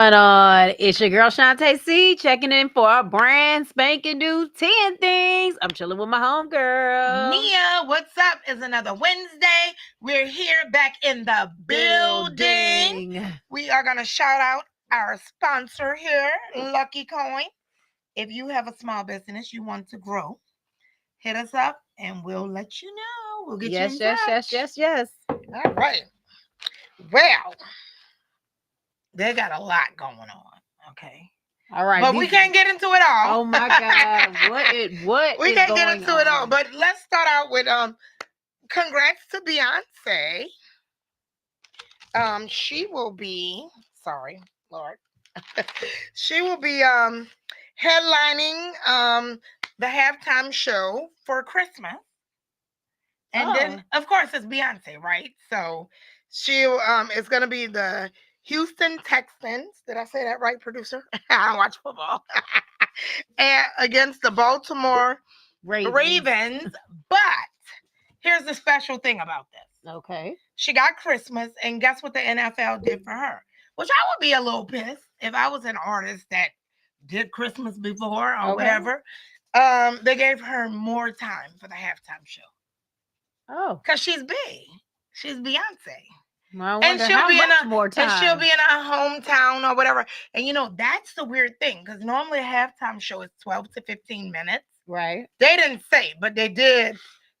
Going on? It's your girl Shantae C checking in for a brand spanking new 10 things. I'm chilling with my homegirl. Nia, what's up? It's another Wednesday. We're here back in the building. We are going to shout out our sponsor here, Lucky Coin. If you have a small business you want to grow, hit us up and we'll let you know. We'll get you in touch. Yes. All right. Well, they got a lot going on. Okay. All right. But we can't get into it all. Oh my God. What we is can't going get into on? it all. But let's start out with congrats to Beyonce. She will be Lord. She will be headlining the halftime show for Christmas. And then of course it's Beyonce, right? So she is gonna be the Houston Texans. Did I say that right, producer? I don't watch football. And against the Baltimore Ravens. But here's the special thing about this. Okay. She got Christmas, and guess what the NFL did for her? Which I would be a little pissed if I was an artist that did Christmas before or whatever. They gave her more time for the halftime show. Oh. Because she's big. She's Beyonce. Well, and she'll be more time. And she'll be in her hometown or whatever. And you know, that's the weird thing. Because normally a halftime show is 12 to 15 minutes. Right. They didn't say, but they did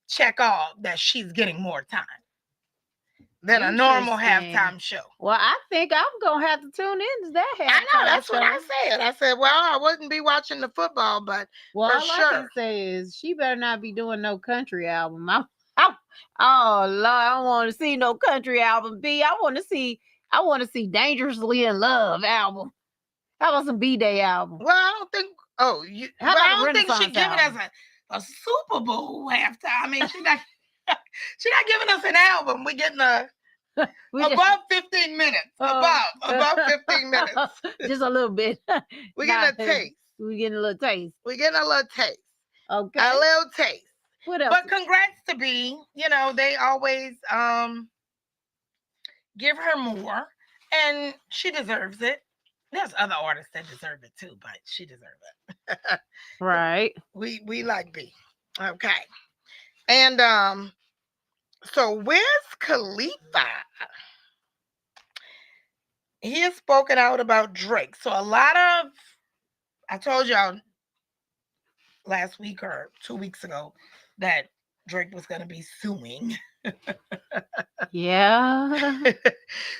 check off that she's getting more time than a normal halftime show. Well, I think I'm gonna have to tune in to that halftime I know, that's show. What I said. I said, well, I wouldn't be watching the football, but all I can say is she better not be doing no country album. Oh Lord, I don't want to see no country album. I want to see Dangerously in Love album. How about some B-Day album? Well, I don't think. Oh, I don't think she's giving us a Super Bowl halftime. I mean, she's not giving us an album. We're getting above 15 minutes. Above 15 minutes. Just a little bit. We're getting a taste. We're getting a little taste. We're getting a little taste. Okay. A little taste. What else? But congrats to B. You know, they always give her more, and she deserves it. There's other artists that deserve it too, but she deserves it. Right. We like B. Okay. And so Wiz Khalifa, he has spoken out about Drake. So I told y'all last week or 2 weeks ago that Drake was going to be suing. Yeah.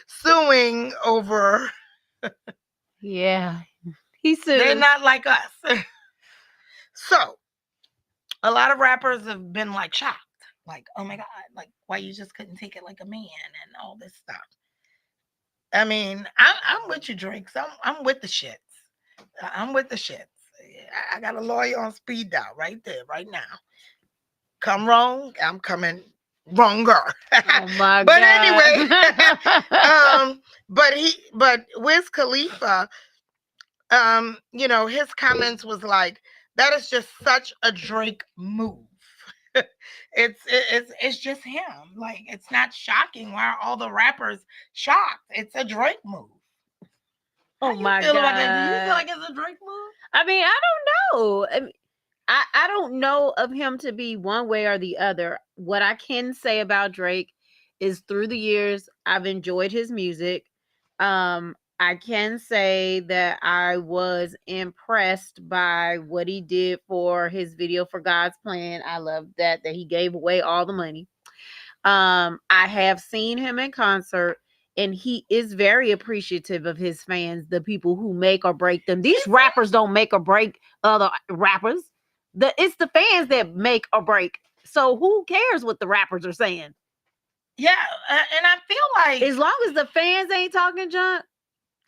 Suing over. Yeah. He sued. They're not like us. So a lot of rappers have been like shocked. Like, oh my God, like why you just couldn't take it like a man and all this stuff. I mean, I'm with you, Drake. So I'm with the shits. I'm with the shits. I got a lawyer on speed dial right there, right now. Come wrong, I'm coming wronger. Oh my but God. anyway, but Wiz Khalifa, you know, his comments was like, that is just such a Drake move. It's just him. Like, it's not shocking. Why are all the rappers shocked? It's a Drake move. Oh my God. Do you feel like it's a Drake move? I mean, I don't know. I don't know of him to be one way or the other. What I can say about Drake is through the years, I've enjoyed his music. I can say that I was impressed by what he did for his video for God's Plan. I love that he gave away all the money. I have seen him in concert, and he is very appreciative of his fans, the people who make or break them. These rappers don't make or break other rappers. It's the fans that make or break. So who cares what the rappers are saying? Yeah, and I feel like as long as the fans ain't talking junk,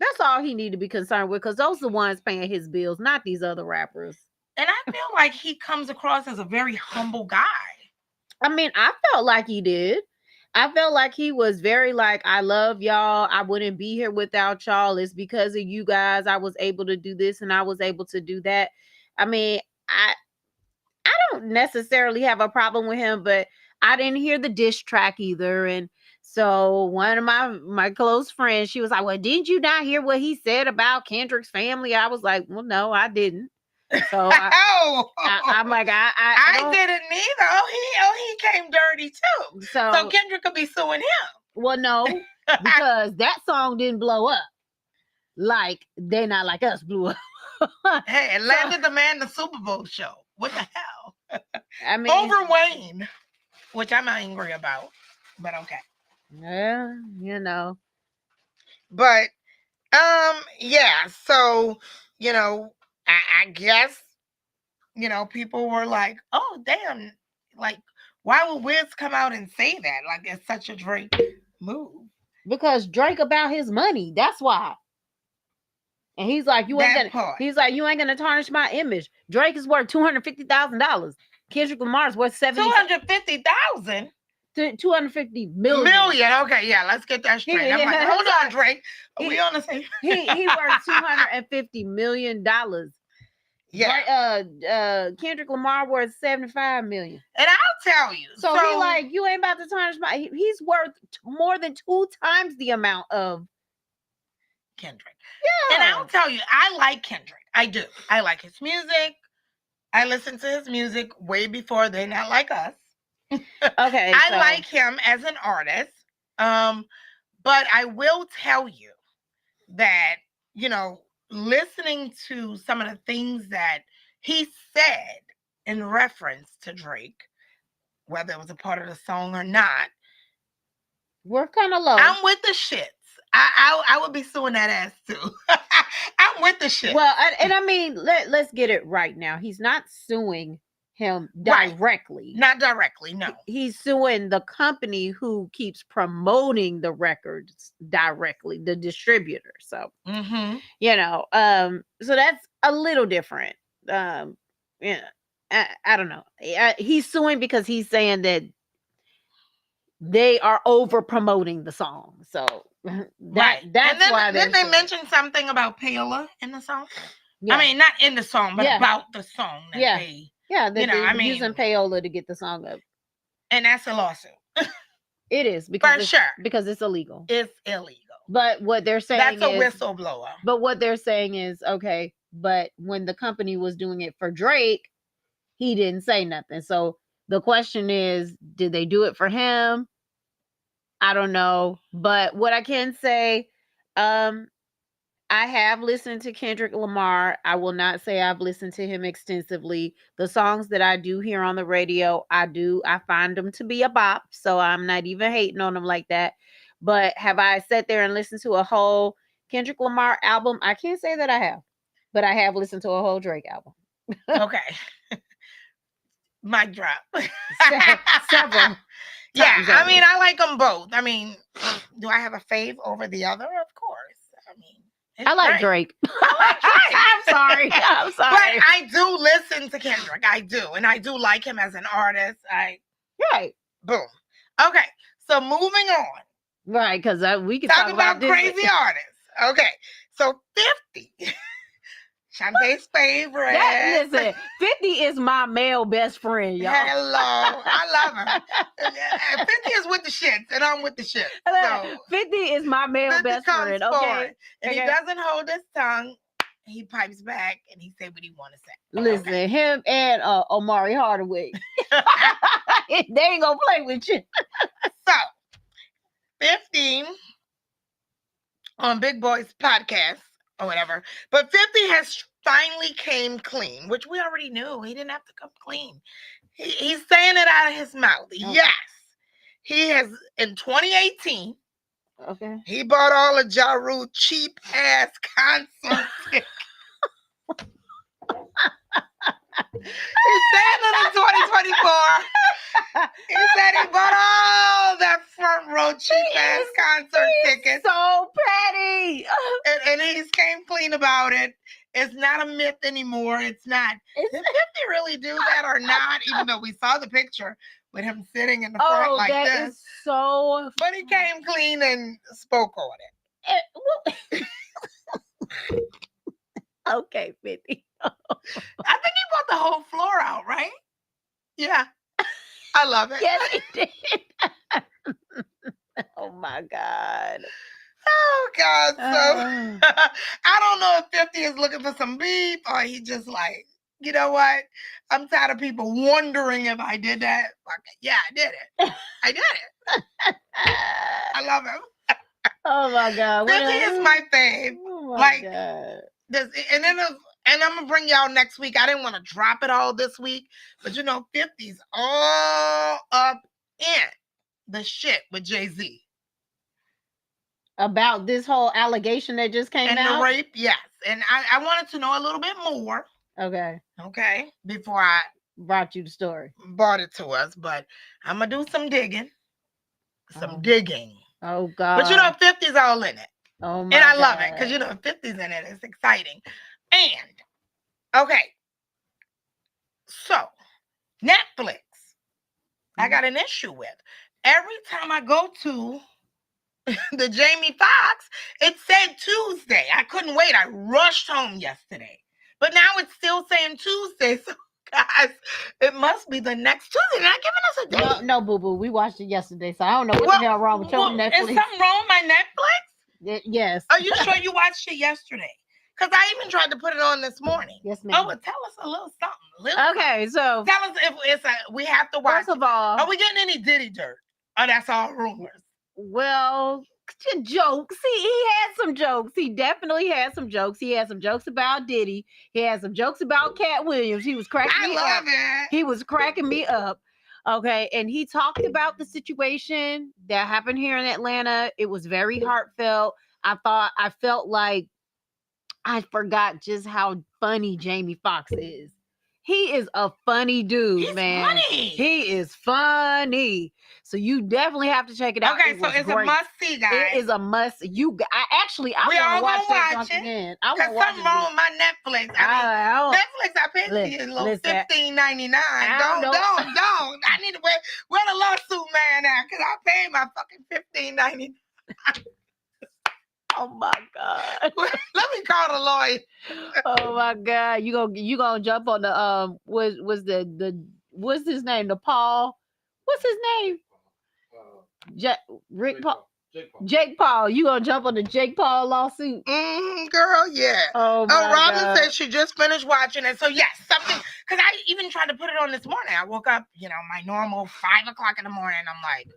that's all he need to be concerned with, because those are the ones paying his bills, not these other rappers. And I feel like he comes across as a very humble guy. I mean, I felt like he did. I felt like he was very like, I love y'all. I wouldn't be here without y'all. It's because of you guys I was able to do this and I was able to do that. I mean, I don't necessarily have a problem with him, but I didn't hear the diss track either. And So one of my close friends, she was like, "Well, didn't you not hear what he said about Kendrick's family?" I was like, "Well, no, I didn't." So I'm like, I don't. didn't either. He came dirty too. So So Kendrick could be suing him. well, no, because that song didn't blow up like They Not Like Us blew up. Hey, it landed the man the Super Bowl show. What the hell? I mean, Over Wayne, which I'm angry about, but okay. yeah, you know. But yeah. So I guess people were like, "Oh, damn! Like, why would Wiz come out and say that? Like, it's such a Drake move." Because Drake about his money. That's why. And he's like, you ain't That gonna. part. He's like, you ain't gonna tarnish my image. Drake is worth $250,000. Kendrick Lamar's worth 250,000. 250 million. Million. Okay, yeah, let's get that straight. I'm like, hold on, Drake. Are we on the same? he worth $250 million. Yeah. Kendrick Lamar worth 75 million. And I'll tell you. So he like, you ain't about to tarnish my. He's worth more than 2 times the amount of Kendrick. Yeah. And I'll tell you, I like Kendrick. I do. I like his music. I listen to his music way before They Not Like Us. Okay. I like him as an artist. But I will tell you that, listening to some of the things that he said in reference to Drake, whether it was a part of the song or not, we're kind of low. I'm with the shits. I would be suing that ass too. I'm with the shit. Well, and I mean, let's get it right now. He's not suing him directly. Right. Not directly, no. He's suing the company who keeps promoting the records directly, the distributor. So, so that's a little different. Yeah, I don't know. He's suing because he's saying that they are over promoting the song. So that's why. Didn't they mention something about Payola in the song? Yeah. I mean, not in the song, but about the song. That they're using Payola to get the song up. And that's a lawsuit. It is because because it's illegal. It's illegal. But what they're saying that's a whistleblower. But what they're saying is, okay, but when the company was doing it for Drake, he didn't say nothing. So the question is, did they do it for him? I don't know. But what I can say, I have listened to Kendrick Lamar. I will not say I've listened to him extensively. The songs that I do hear on the radio, I find them to be a bop. So I'm not even hating on them like that. But have I sat there and listened to a whole Kendrick Lamar album? I can't say that I have. But I have listened to a whole Drake album. Okay. Mic drop. Several. Yeah, I mean, I like them both. I mean, do I have a fave over the other? Of course. I mean, I like Drake. I like Drake. I'm sorry. But I do listen to Kendrick. I do. And I do like him as an artist. Right. Boom. Okay. So moving on. Right. Because we can talk about crazy artists. Okay. So 50. Shantae's favorite. Listen, 50 is my male best friend, y'all. Hello. I love him. 50 is with the shits, and I'm with the shits. So 50 is my male best friend, okay? And he doesn't hold his tongue. He pipes back, and he say what he want to say. Listen, him and Omari Hardaway. They ain't going to play with you. So, 50 on Big Boy's podcast, or whatever. But 50 has finally came clean, which we already knew. He didn't have to come clean. He's saying it out of his mouth. Okay. Yes. He has, in 2018, he bought all of Ja Rule cheap ass concert tickets. He's saying it in 2024. He said he bought all that front row cheap ass concert tickets. So petty. And he's came clean about it. It's not a myth anymore. It's not. Did 50 really do that or not? Even though we saw the picture with him sitting in the front like this. That is so. But he came clean and spoke on it. Okay, 50. I think he bought the whole floor out, right? Yeah. I love it. Yes, he did. Oh my God. Oh God. So Uh, I don't know if 50 is looking for some beef or he just like, you know what? I'm tired of people wondering if I did that. Fuck it. Yeah, I did it. I did it. I love him. oh my God. 50 is my fave. Oh my Like God. this, and I'm gonna bring y'all next week. I didn't want to drop it all this week, but 50's all up in the shit with Jay-Z. About this whole allegation that just came And out? the rape, yes. And I wanted to know a little bit more. Okay. Before I brought you the story. Brought it to us, but I'm gonna do some digging. Digging. Oh God. But 50's all in it. Oh my And I God. love it because 50's in it. It's exciting. And okay. So Netflix, I got an issue with. Every time I go to the Jamie Foxx, it said Tuesday. I couldn't wait. I rushed home yesterday. But now it's still saying Tuesday. So guys, it must be the next Tuesday. They're not giving us a date. No, boo-boo. We watched it yesterday, so I don't know what the hell wrong with your Netflix. Is something wrong with my Netflix? Yes. Are you sure you watched it yesterday? Because I even tried to put it on this morning. Yes, ma'am. Oh, well, tell us a little something. Okay, so tell us if it's we have to watch. First of all, are we getting any Diddy dirt? Oh, that's all rumors. Well, jokes. He had some jokes. He definitely had some jokes. He had some jokes about Diddy. He had some jokes about Cat Williams. He was cracking me up. I love it. He was cracking me up. Okay, and he talked about the situation that happened here in Atlanta. It was very heartfelt. I felt like I forgot just how funny Jamie Foxx is. He is a funny dude, He's man. Funny. He is funny. So you definitely have to check it out. Okay, so it's great. A must see, guys. It is a must. I want to watch that again. I want to watch something wrong with my Netflix. Netflix, I paid for you a little $15.99. Don't. I need to wear the lawsuit man now because I paid my fucking $15.99. Oh my God. Let me call the lawyer. Oh my God. You gonna jump on the what's his name? The Paul. What's his name? Jake Paul. You gonna jump on the Jake Paul lawsuit? Girl, yeah. Oh Robin said she just finished watching it. So yes, something because I even tried to put it on this morning. I woke up, my normal 5 o'clock in the morning. I'm like,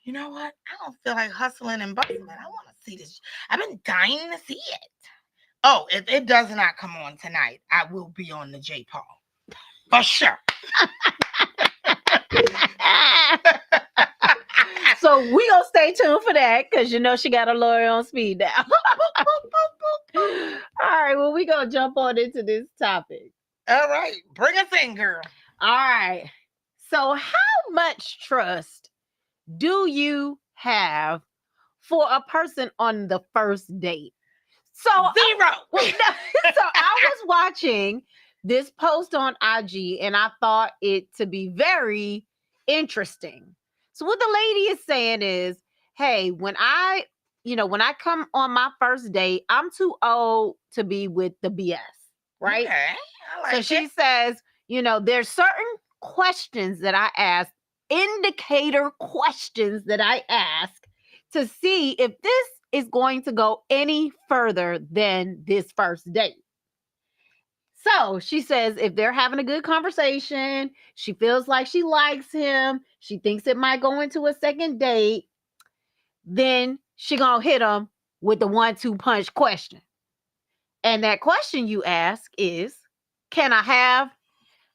you know what? I don't feel like hustling and bustling. I want to see this. I've been dying to see it. Oh, if it does not come on tonight, I will be on the J. Paul. For sure. So we gonna stay tuned for that because she got a lawyer on speed dial. All right, well, we gonna jump on into this topic. All right, bring us in, girl. All right. So how much trust do you have for a person on the first date? So 0. So I was watching this post on IG and I thought it to be very interesting. So what the lady is saying is, hey, when I come on my first date, I'm too old to be with the BS, right? Okay. I like so she says, there's certain questions that I ask, indicator questions that I ask to see if this is going to go any further than this first date. So she says if they're having a good conversation, she feels like she likes him, she thinks it might go into a second date, then she gonna hit him with the 1-2 punch question. And that question you ask is, can I have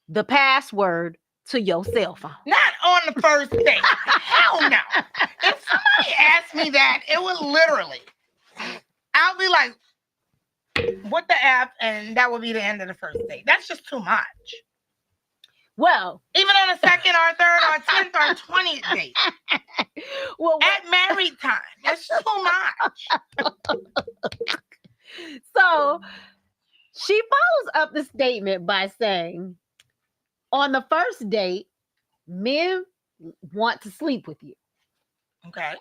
the password to your cell phone? Not on the first date. Hell no. If somebody asked me that, it would literally, I'll be like, what the F? And that would be the end of the first date. That's just too much. Well, even on a second or third or 10th or 20th date. Well, at married time. That's too much. So she follows up the statement by saying, on the first date, men want to sleep with you. Okay.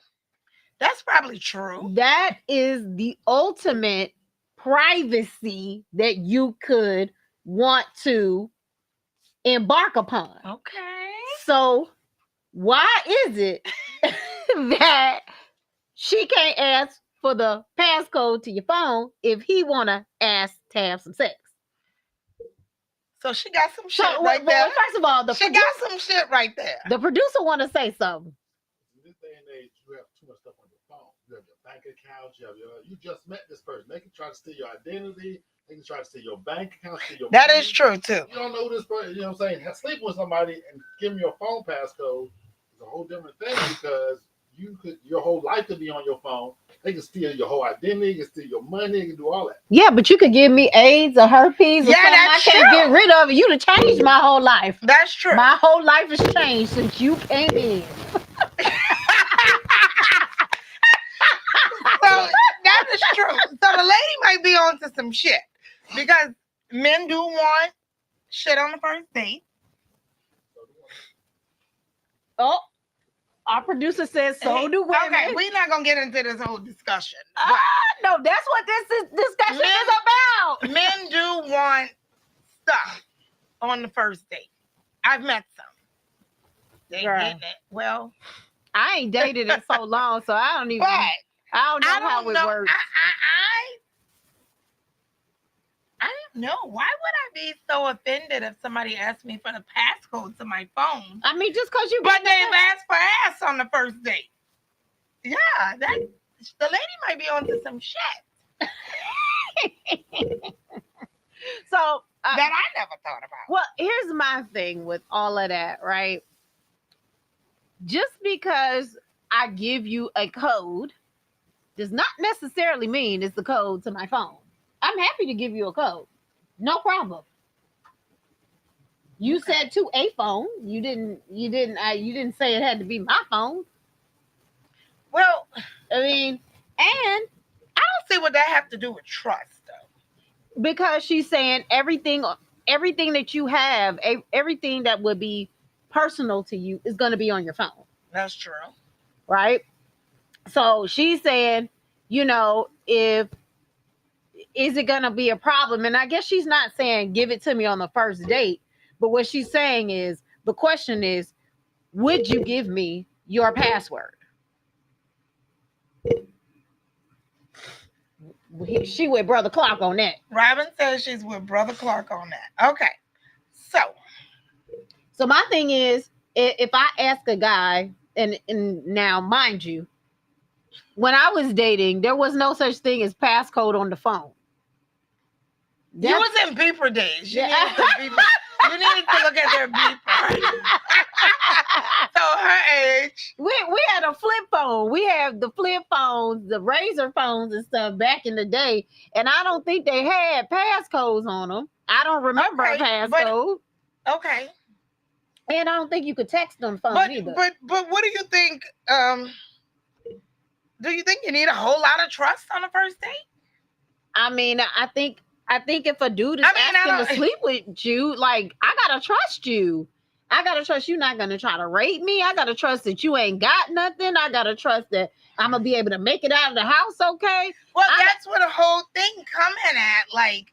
That's probably true. That is the ultimate privacy that you could want to embark upon. Okay. So why is it that she can't ask for the passcode to your phone if he wanna ask to have some sex. So she got some shit So, right there. first of all, She got some shit right there. the producer want to say something. In this day and age, you have too much stuff on your phone. You have your bank accounts. You just met this person. They can try to steal your identity. They can try to steal your bank account, steal your That money. is true too. You don't know this person. You know what I'm saying? Sleep with somebody and give them your phone passcode is a whole different thing because your whole life could be on your phone. They can steal your whole identity. They can steal your money. They can do all that. Yeah, but you could give me AIDS or herpes or Yeah, something I that's can't true. get rid of. You'd have changed my whole life. That's true. My whole life has changed since you came in. So that is true. So the lady might be onto some shit because men do want shit on the first date. Oh, our producer says so do women. Okay, we're not gonna get into this whole discussion. No, that's what this discussion is about. Men do want stuff on the first date. I've met some. They Girl. get it. Well, I ain't dated in so long, so I don't even. but I don't know I how don't it know. works. I don't know. Why would I be so offended if somebody asked me for the passcode to my phone? I mean, just because you. But they've asked for ass on the first date. Yeah, the lady might be onto some shit So that I never thought about. well, here's my thing with all of that, right? Just because I give you a code does not necessarily mean it's the code to my phone. I'm happy to give you a code. No problem. You said to a phone. You didn't say it had to be my phone. Well, I mean, and I don't see what that have to do with trust, though. because she's saying everything that you have, everything that would be personal to you is going to be on your phone. That's true. Right? So she's saying, is it going to be a problem? And I guess she's not saying give it to me on the first date, but what she's saying is the question is, would you give me your password? She with Brother Clark on that. Robin says she's with Brother Clark on that. Okay. So my thing is, if I ask a guy, and now mind you, when I was dating, there was no such thing as passcode on the phone. You was in beeper days. You needed to look at their beeper. So her age. We had a flip phone. We had the flip phones, the razor phones and stuff back in the day, and I don't think they had passcodes on them. I don't remember a passcode. Okay. And I don't think you could text on the phone either. But what do you think? Do you think you need a whole lot of trust on the first date? I mean, I think if a dude is asking to sleep with you, like, I gotta trust you. I gotta trust you're not gonna try to rape me. I gotta trust that you ain't got nothing. I gotta trust that I'm gonna be able to make it out of the house okay. Well, that's what the whole thing coming at. Like,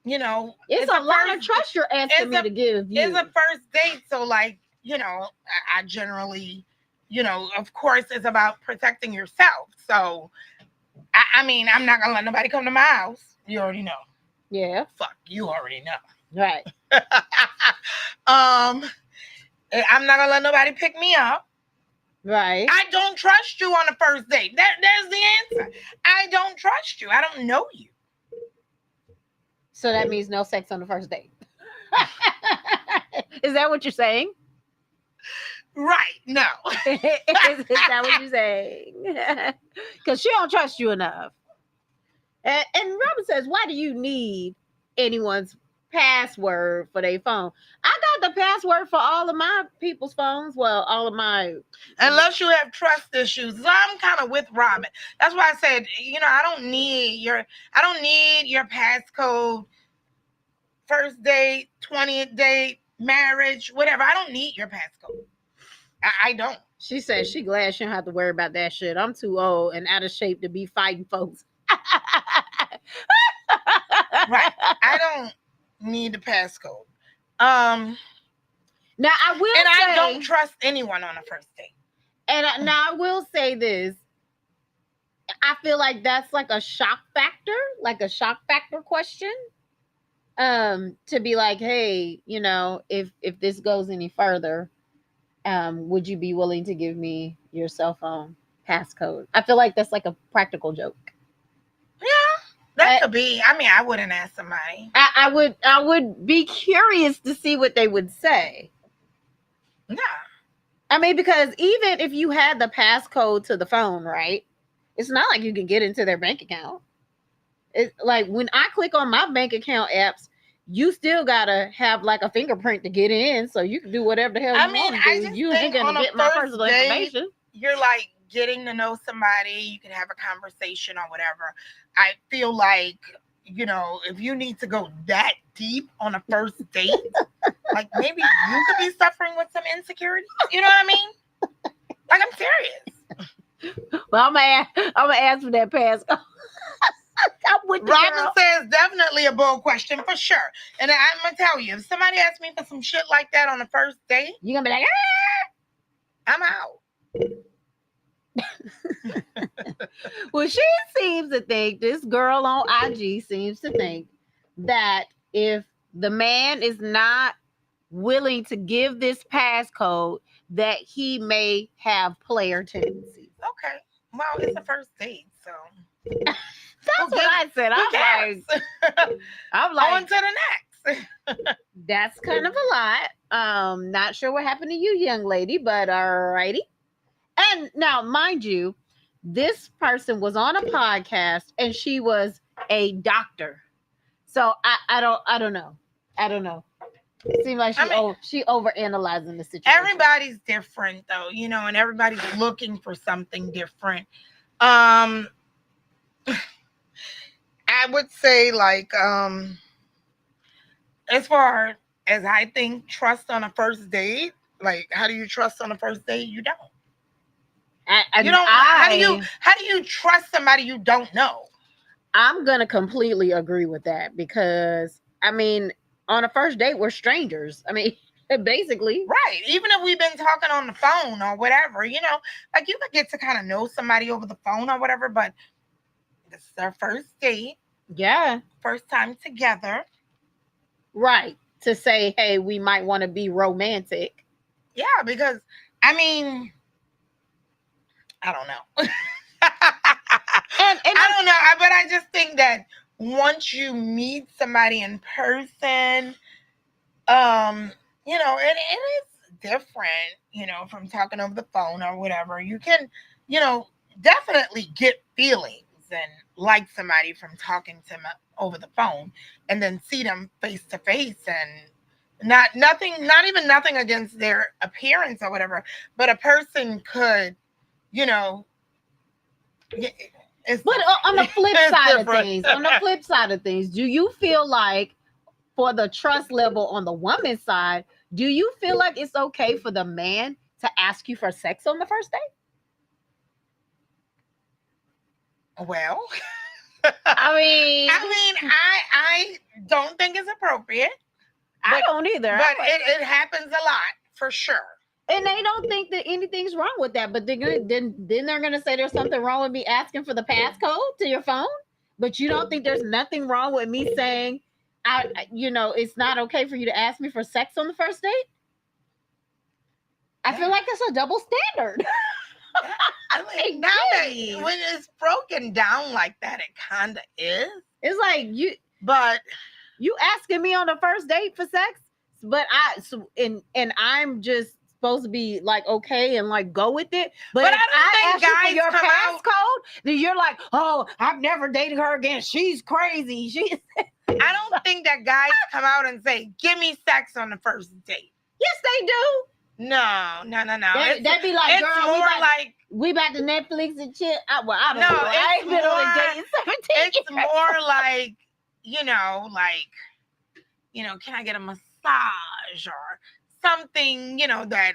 it's a lot of trust you're asking me to give you. It's a first date, so like, I generally, of course, it's about protecting yourself. So, I mean, I'm not gonna let nobody come to my house. You already know. Yeah. Fuck, you already know. Right. I'm not gonna let nobody pick me up. Right. I don't trust you on the first date. There's the answer. I don't trust you. I don't know you. So that means no sex on the first date. Is that what you're saying? Right. No. Is that what you're saying? Because she don't trust you enough. And Robin says, why do you need anyone's password for their phone? I got the password for all of my people's phones. Well, all of my. Unless you have trust issues. So I'm kind of with Robin. That's why I said, I don't need your passcode, first date, 20th date, marriage, whatever. I don't need your passcode. I don't. She says she glad she don't have to worry about that shit. I'm too old and out of shape to be fighting folks. Right. I don't need the passcode. Now I will and say, I don't trust anyone on a first date. And now I will say this. I feel like that's like a shock factor question. To be like, hey, if this goes any further, would you be willing to give me your cell phone passcode? I feel like that's like a practical joke. Yeah, that could be. I mean, I wouldn't ask somebody. I would be curious to see what they would say. Yeah. I mean, because even if you had the passcode to the phone, right? It's not like you can get into their bank account. It's like when I click on my bank account apps, you still gotta have like a fingerprint to get in, so you can do whatever the hell you want to do. You ain't gonna get my personal information. You're like getting to know somebody. You can have a conversation or whatever. I feel like, if you need to go that deep on a first date, like maybe you could be suffering with some insecurity. You know what I mean? Like, I'm serious. Well, I'm gonna ask for that passcode. I'm with the Robin girl. says definitely a bold question for sure. And I'm gonna tell you, if somebody asks me for some shit like that on the first date, You're gonna be like, I'm out. Well, she seems to think, this girl on IG seems to think that if the man is not willing to give this passcode, that he may have player tendencies. Okay. Well, it's a first date, so That's what I said. I'm like, on to the next. that's kind of a lot. Not sure what happened to you, young lady, but alrighty. And now, mind you, this person was on a podcast and she was a doctor. So I don't know. It seems like she overanalyzing the situation. Everybody's different though, and everybody's looking for something different. I would say, like, as far as I think trust on a first date, like, how do you trust on a first date? You don't. How do you trust somebody you don't know? I'm gonna completely agree with that, because I mean, on a first date, we're strangers. I mean, basically. Right. Even if we've been talking on the phone or whatever, like, you could get to kind of know somebody over the phone or whatever, but this is our first date. Yeah. First time together. Right. To say, hey, we might want to be romantic. Yeah, because, I mean, I don't know. and I don't know, but I just think that once you meet somebody in person, it is different, from talking over the phone or whatever. You can, definitely get feelings and like somebody from talking to them over the phone, and then see them face to face, and not even nothing against their appearance or whatever, but a person could, but on the flip side of things, do you feel like, for the trust level on the woman's side, do you feel like it's okay for the man to ask you for sex on the first date? Well, I don't think it's appropriate. I don't either. But it happens a lot, for sure. And they don't think that anything's wrong with that, but then they're gonna say there's something wrong with me asking for the passcode to your phone. But you don't think there's nothing wrong with me saying, it's not okay for you to ask me for sex on the first date? I feel like it's a double standard. I mean, now that when it's broken down like that, it kind of is. It's like you asking me on the first date for sex, but I'm just supposed to be like okay and like go with it. But if I ask you for your passcode, then you're like, oh, I've never dated her again. She's crazy. I don't think that guys come out and say, give me sex on the first date. Yes, they do. No. That'd be like, girl, we back to Netflix and shit. I don't know. I ain't been on a date in 17 years. It's more like, can I get a massage or something, that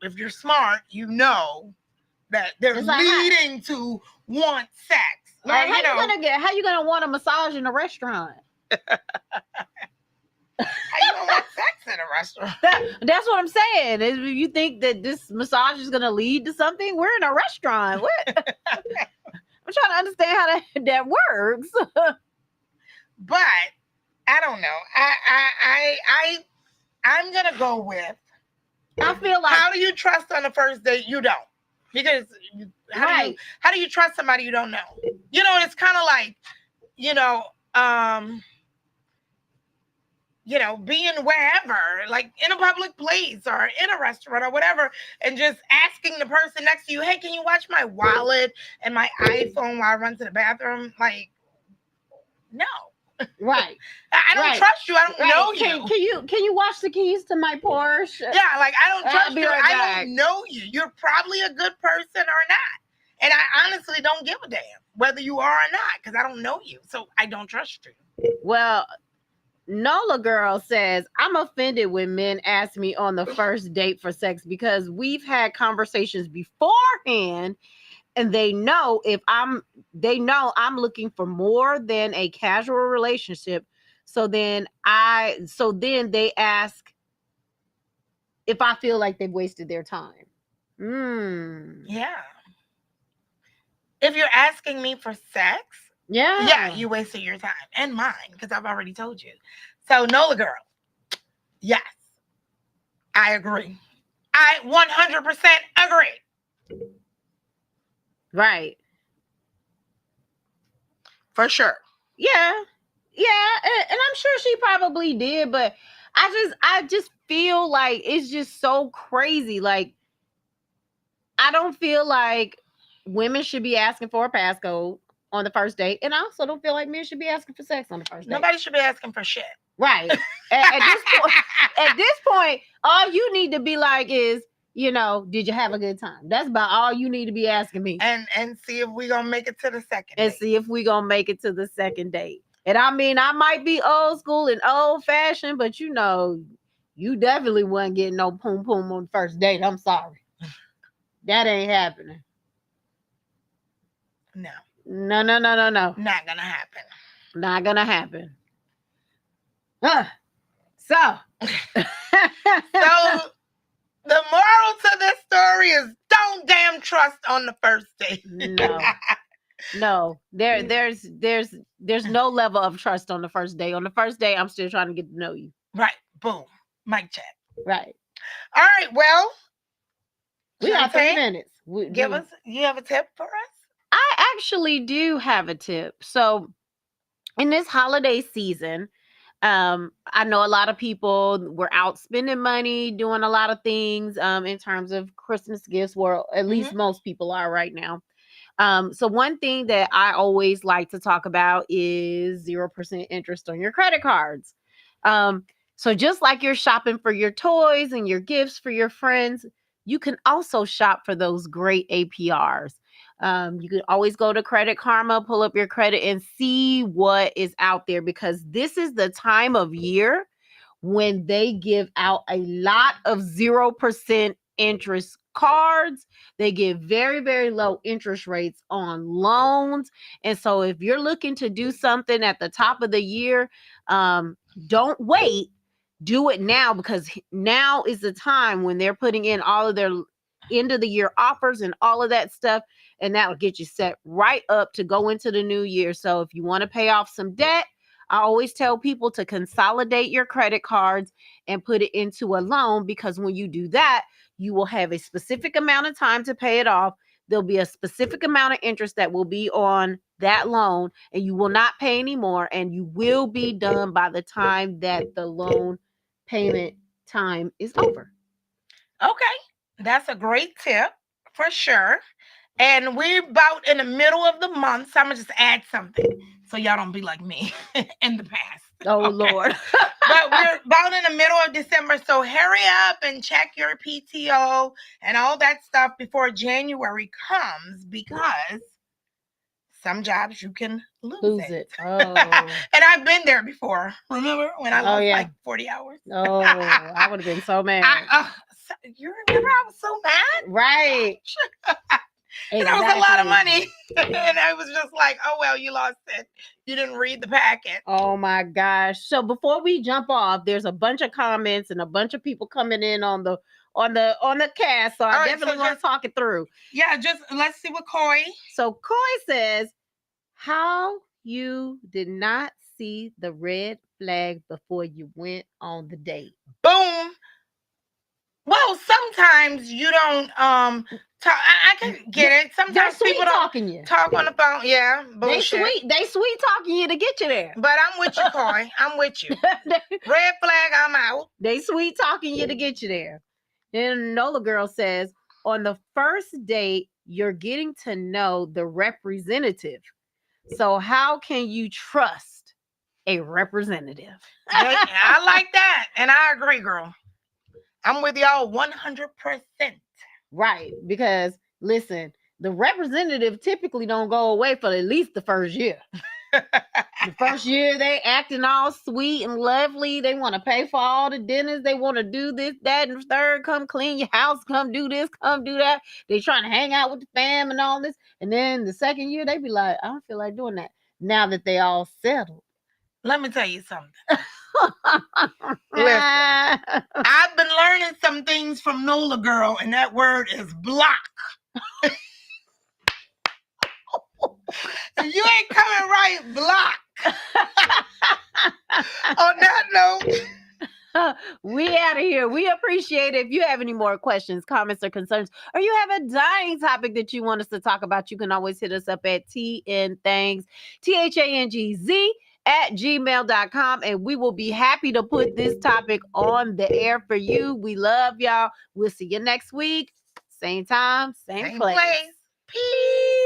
if you're smart, that they're leading to want sex. Like, how you gonna want a massage in a restaurant? How you gonna want sex in a restaurant? That's what I'm saying. Is you think that this massage is gonna lead to something? We're in a restaurant. What? I'm trying to understand how that works. But I don't know. I'm gonna go with. I feel like How do you trust on the first date? You don't, because right. how do you trust somebody you don't know? You know, it's kind of like, you know, being wherever, like in a public place or in a restaurant or whatever, and just asking the person next to you, "Hey, can you watch my wallet and my iPhone while I run to the bathroom?" Like, no. Right. I don't Right. trust you. I don't know you. Can you watch the keys to my Porsche? Yeah, like I don't I'll trust be you. right I back. don't know you. You're probably a good person or not. And I honestly don't give a damn whether you are or not, because I don't know you. So I don't trust you. Well, Nola girl says, I'm offended when men ask me on the first date for sex because we've had conversations beforehand and they know I'm looking for more than a casual relationship. So then they ask if I feel like they've wasted their time. Yeah. If you're asking me for sex, yeah, you wasted your time and mine, because I've already told you. So Nola girl, yes, I agree. I 100% agree. Right. For sure. Yeah. And I'm sure she probably did, but I just feel like it's just so crazy. Like, I don't feel like women should be asking for a passcode on the first date, and I also don't feel like men should be asking for sex on the first date. Nobody should be asking for shit. Right. At this point, all you need to be like is, did you have a good time? That's about all you need to be asking me. And see if we're gonna make it to the second and date. see if we're gonna make it to the second date. And I mean, I might be old school and old fashioned, but you definitely wasn't getting no poom poom on the first date. I'm sorry. That ain't happening. No. No. Not gonna happen. Not gonna happen. So the moral to this story is don't damn trust on the first date. No. There's no level of trust on the first day. On the first day, I'm still trying to get to know you. Right. Boom. Mic check. Right. All right. Well, we got 3 minutes. You have a tip for us? I actually do have a tip. So in this holiday season, I know a lot of people were out spending money, doing a lot of things in terms of Christmas gifts, or at least most people are right now. So one thing that I always like to talk about is 0% interest on your credit cards. So just like you're shopping for your toys and your gifts for your friends, you can also shop for those great APRs. You can always go to Credit Karma, pull up your credit and see what is out there, because this is the time of year when they give out a lot of 0% interest cards. They give very, very low interest rates on loans. And so if you're looking to do something at the top of the year, don't wait. Do it now, because now is the time when they're putting in all of their end of the year offers and all of that stuff. And that will get you set right up to go into the new year. So if you want to pay off some debt, I always tell people to consolidate your credit cards and put it into a loan, because when you do that, you will have a specific amount of time to pay it off. There'll be a specific amount of interest that will be on that loan, and you will not pay anymore, and you will be done by the time that the loan payment time is over. Okay, that's a great tip for sure. And we're about in the middle of the month, so I'm gonna just add something so y'all don't be like me in the past. Oh, okay. Lord. But we're about in the middle of December, so hurry up and check your PTO and all that stuff before January comes, because some jobs you can lose it. Oh. And I've been there before. Remember when I lost like 40 hours? Oh, I would have been so mad. You remember I was so mad? Right. And that was a lot of money. And I was just like, oh, well, you lost it. You didn't read the packet. Oh, my gosh. So before we jump off, there's a bunch of comments and a bunch of people coming in on the on the cast, so I All right, definitely so want to talk it through. Yeah, just let's see what Coy. So Coy says, how you did not see the red flag before you went on the date. Boom. Well, sometimes you don't talk. I can get it. They're Sometimes sweet people don't talking you. talk on the phone. Yeah, bullshit. They sweet talking you to get you there. But I'm with you, Coy. I'm with you. Red flag, I'm out. They sweet talking you to get you there. Then Nola Girl says, on the first date, you're getting to know the representative. So how can you trust a representative? I like that. And I agree, girl. I'm with y'all 100%. Right. Because listen, the representative typically don't go away for at least the first year. The first year they acting all sweet and lovely. They want to pay for all the dinners. They want to do this, that, and the third. Come clean your house. Come do this. Come do that. They trying to hang out with the fam and all this. And then the second year they be like, I don't feel like doing that. Now that they all settled. Let me tell you something. Listen, I've been learning some things from Nola Girl, and that word is block. If you ain't coming right, block. On that note, we out of here. We appreciate it. If you have any more questions, comments, or concerns, or you have a dying topic that you want us to talk about, you can always hit us up at TNThangz, THANGZ @gmail.com, and we will be happy to put this topic on the air for you. We love y'all. We'll see you next week. Same time, same place. Peace.